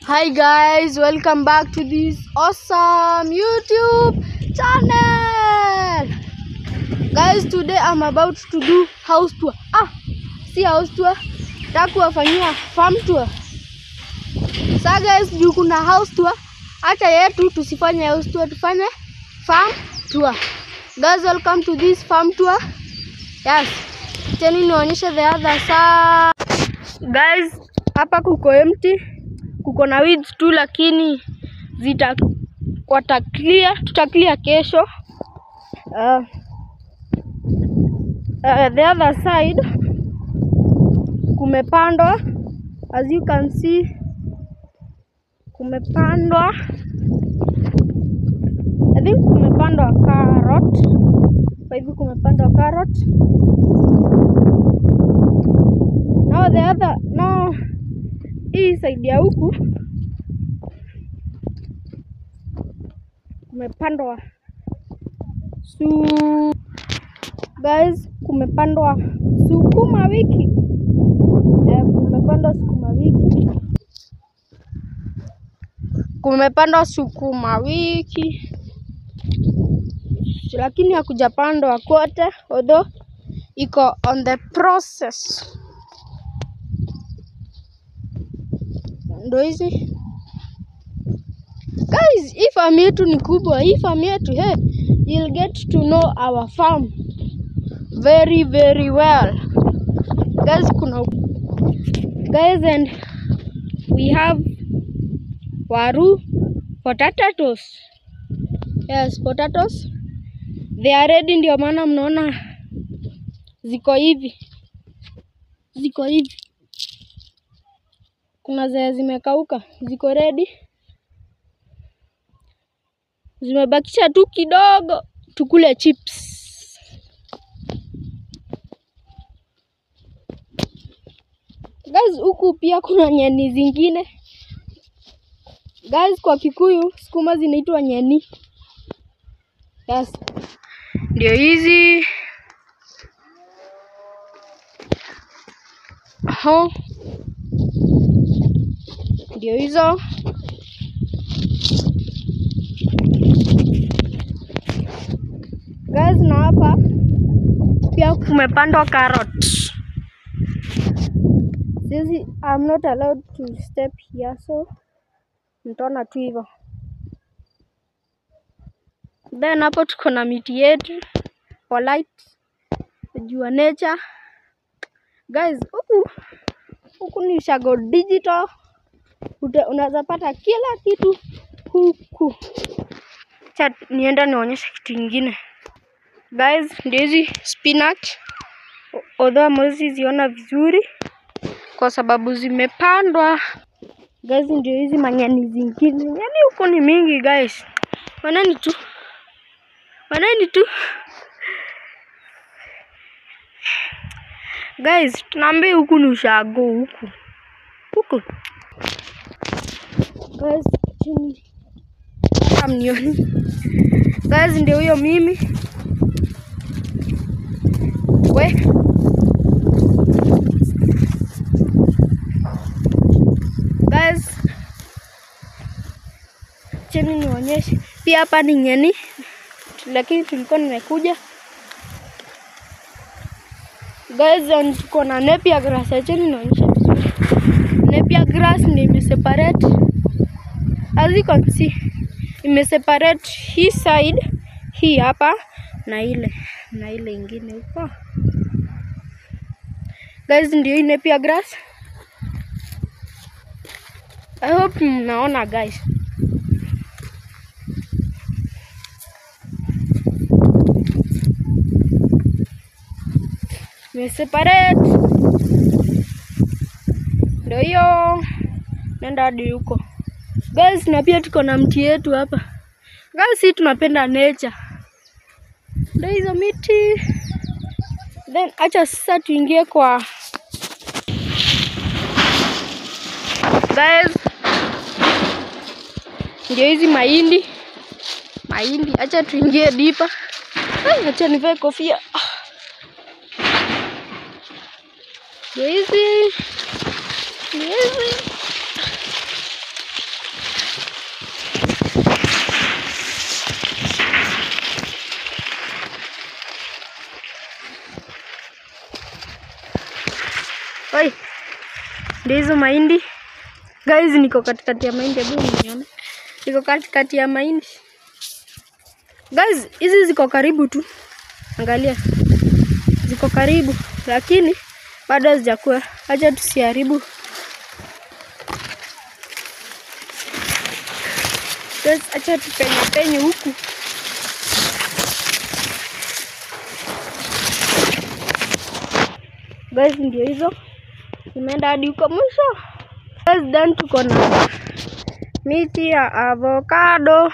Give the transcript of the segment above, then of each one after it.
Hi guys, welcome back to this awesome YouTube channel. Guys, today I'm about to do house tour. See house tour. Takuwafanyia farm tour. Sasa guys, juu kuna house tour, hata yetu tusifanye house tour, tufanye farm tour. Guys, welcome to this farm tour. Yes. Teni nionyeshe the other side. Guys, hapa kuko empty. Kuko na weeds tu lakini tutaklia kesho. The other side kumepandwa, as you can see, kumepandwa. I think kumepandwa carrot. Kwa hivyo kumepandwa carrot. Now hii side ya huku kumepandwa guys, kumepandwa sukuma wiki. Kumepandwa sukuma wiki, lakini hakujapandwa kote, although iko on the process. Ndo hizi guys, hii farm yetu ni kubwa. Hii farm yetu, hey, you'll get to know our farm very well. Guys, and we have waru, potatoes. Yes, potatoes. They are ready, ndio maana mnaona ziko hivi. Kuna zile zimekauka, ziko ready. Zimebakisha tu kidogo tukule chips. Guys, huku pia kuna nyeni zingine. Guys, kwa Kikuyu sukuma zinaitwa nyeni. Yes. Ndio hizi. Ndio hizo. Guys, na hapa pia kumepandwa carrot. I'm not allowed to step here, so mtaona tu hivyo. Then hapo tuko na miti yetu polite, jua nature. Guys, huku ni Ushago Digital. Unaweza pata kila kitu huku. Acha nienda nionyeshe kitu kingine. Guys, ndio hizi spinach. Although mwezi ziona vizuri kwa sababu zimepandwa. Guys, ndio hizi manyani zingine. Nyani huko ni mingi guys. Wanani tu. Guys, tunaambia huku ni Ushago huku. Guys, chini. Amnioni. Guys, ndio huyo mimi. Guys, chini nionyeshe. Pia hapa ni nyeni, lakini tulikuwa nimekuja. Guys, tuko na Napier grass. Chini nionyeshe vizuri. Napier grass ndio imeseparate. As you can see, imeseparate hii side, hii hapa na ile ingine huko. Guys, ndio hii Napier grass. I hope mnaona guys. Separate. Ndio hiyo. Nenda hadi huko. Guys, na pia tuko na mti yetu hapa. Guys, sisi tunapenda nature. Ndio hizo miti. Then acha sasa tuingie kwa guys. Ndio hizi mahindi. Acha tuingie dipa. Acha nivae kofia. Ndio hizi. Ndizo mahindi. Guys, niko katikati ya mahindi, hebu nione. Niko katikati ya mahindi. Guys, hizi ziko karibu tu. Angalia. Ziko karibu, lakini bado hazijakuwa. Acha tusiharibu. Guys, acha tupenye huku. Guys, ndio hizo. Nimeenda hadi huko mwisho. Guys, then tuko na miti ya avocado.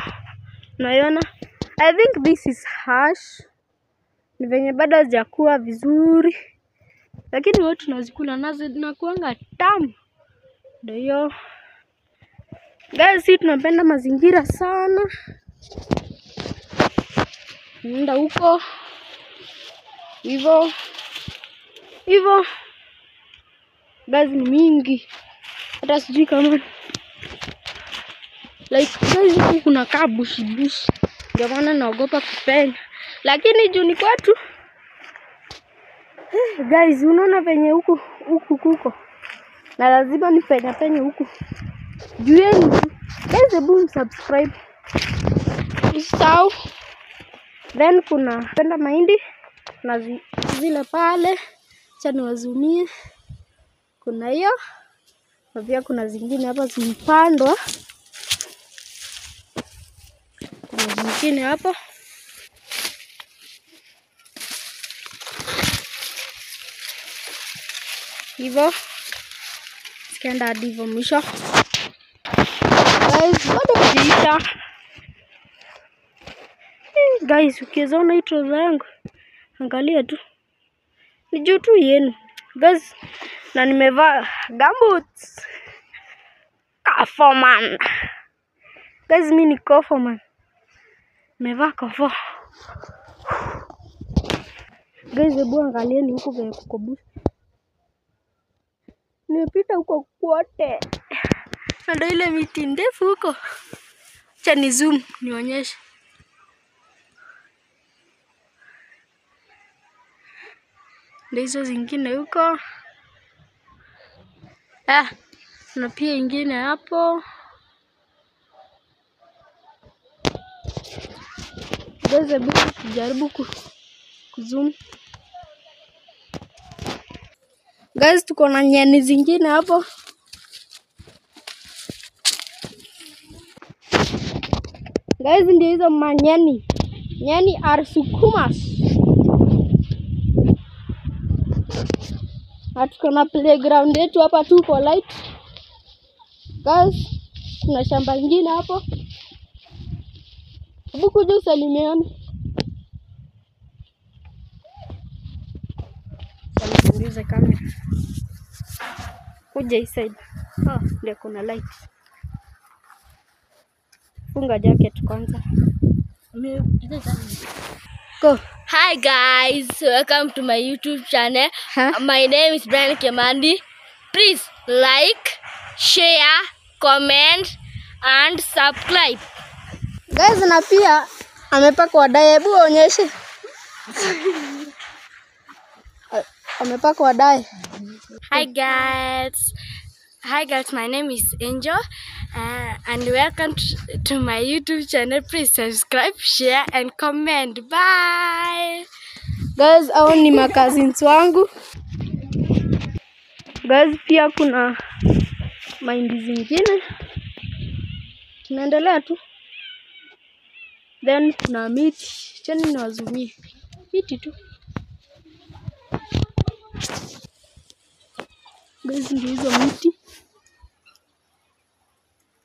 Unaiona? I think this is hash. Ni venye bado hazijakuwa vizuri. Lakini wewe tunazikula nazo zinakuanga tamu. Ndio hiyo. Guys, sisi tunapenda mazingira sana. Nenda huko. Hivyo. Guys, ni mingi. Hata sijui kama like guys, huku kuna bushi. Ndio maana naogopa kupenya. Lakini juu ni kwetu. Guys, unaona venye huku kuko. Na lazima penye huku. Jueni. Guys, hebu subscribe. Usisahau. Then kuna penda mahindi na zile pale. Acha niwazumie. Kuna hiyo. Na pia kuna zingine hapa zimepandwa. Kuna zingine hapo. Hivyo. Sikienda hadi hivyo mwisho. Guys, bado kujiita. Guys, ukiona hii trouser yangu, angalia tu. Ni juu tu yenu. Guys, na nimevaa gumboots. Kafoman. Guys, mimi ni Kafoman. Nimevaa kafo. Guys, hebu angalieni huko vile kuko bush. Nimepita huko kwote. Ndio ile miti ndefu huko. Acha ni zoom nionyeshe. Ndio hizo zingine huko. Na pia ingine hapo. Guys, hebu tujaribu kuzoom. Guys, tuko na nyani zingine hapo. Guys, ndio hizo manyani. Nyani are sukumas. Tuko na playground yetu hapa tu polite. Guys, kuna shamba lingine hapo. Hebu kuja usalimiane. Salimize kamera. Kuja hii side. Ndio kuna light. Funga jacket kwanza. Go. Hi guys, welcome to my YouTube channel. My name is Brian Kemandi. Please like, share, comment and subscribe. Guys, na pia amepakwa dye, hebu onyeshe. Amepakwa dye. Hi guys, my name is Angel and welcome to my YouTube channel. Please subscribe, share and comment. Bye. Guys, hao ni cousins wangu. Guys, pia kuna mahindi zingine. Tunaendelea tu. Then kuna miti. Chani niwazumie. Miti tu. Guys, ndio hizo miti.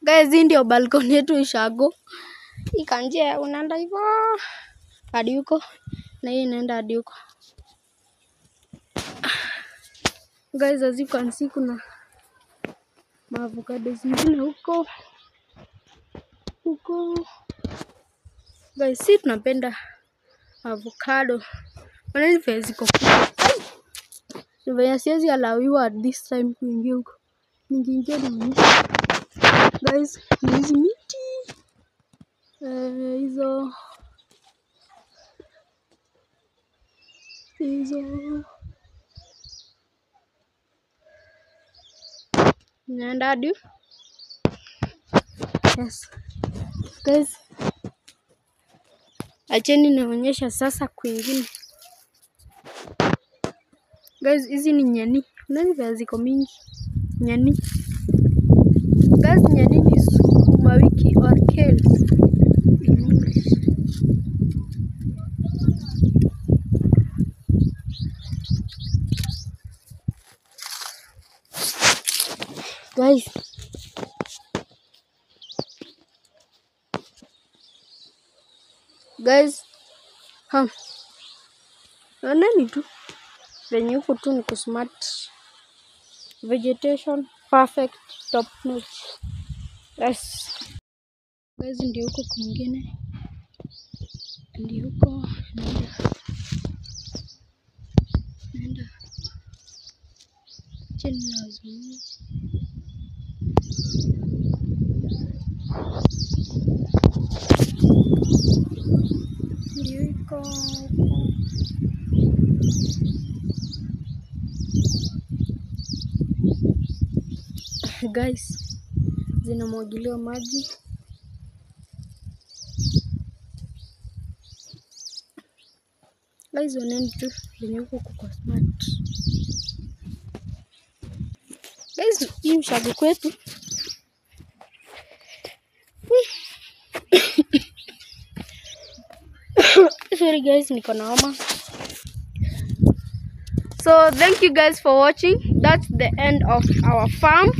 Guys, hii ndio balcony yetu ishago. Ikanje unaenda hivyo hadi huko na hii inaenda hadi huko. Guys, as you can see kuna avocado zingine huko. Guys, si tunapenda avocado. Wanaweza hizi ziko. Ndio siwezi alawiwa at this time kuingia huko. Ningiingia ndani. Guys, hizi miti. Hizo. naenda hadi. Yes guys, acheni nionyesha sasa kwingine. Guys, hizi ni nyani. Unani vya ziko mingi nyani. Guys, nyani ni sukuma wiki or kale in English. Guys, naonani tu venye huko tu niko smart. Vegetation perfect, top notch. Yes guys, ndio huko kwingine, ndio huko naenda chini lazima. Ndio huko guys, zinamwagiliwa maji. Guys, oneni tu venye huko kuko smart. Guys, hii mshagi kwetu. Sorry guys, niko na homa. So thank you guys for watching. That's the end of our farm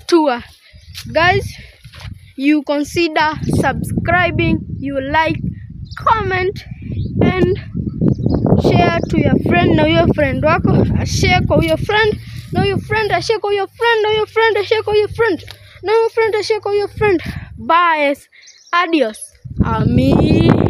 tour. Guys, you consider subscribing, you like, comment and share to your friend. Now your friend wako share kwa your friend. Now your friend share kwa your friend. Now your friend share kwa your friend. Now your friend share kwa your friend. Bye. Adios. Amigos.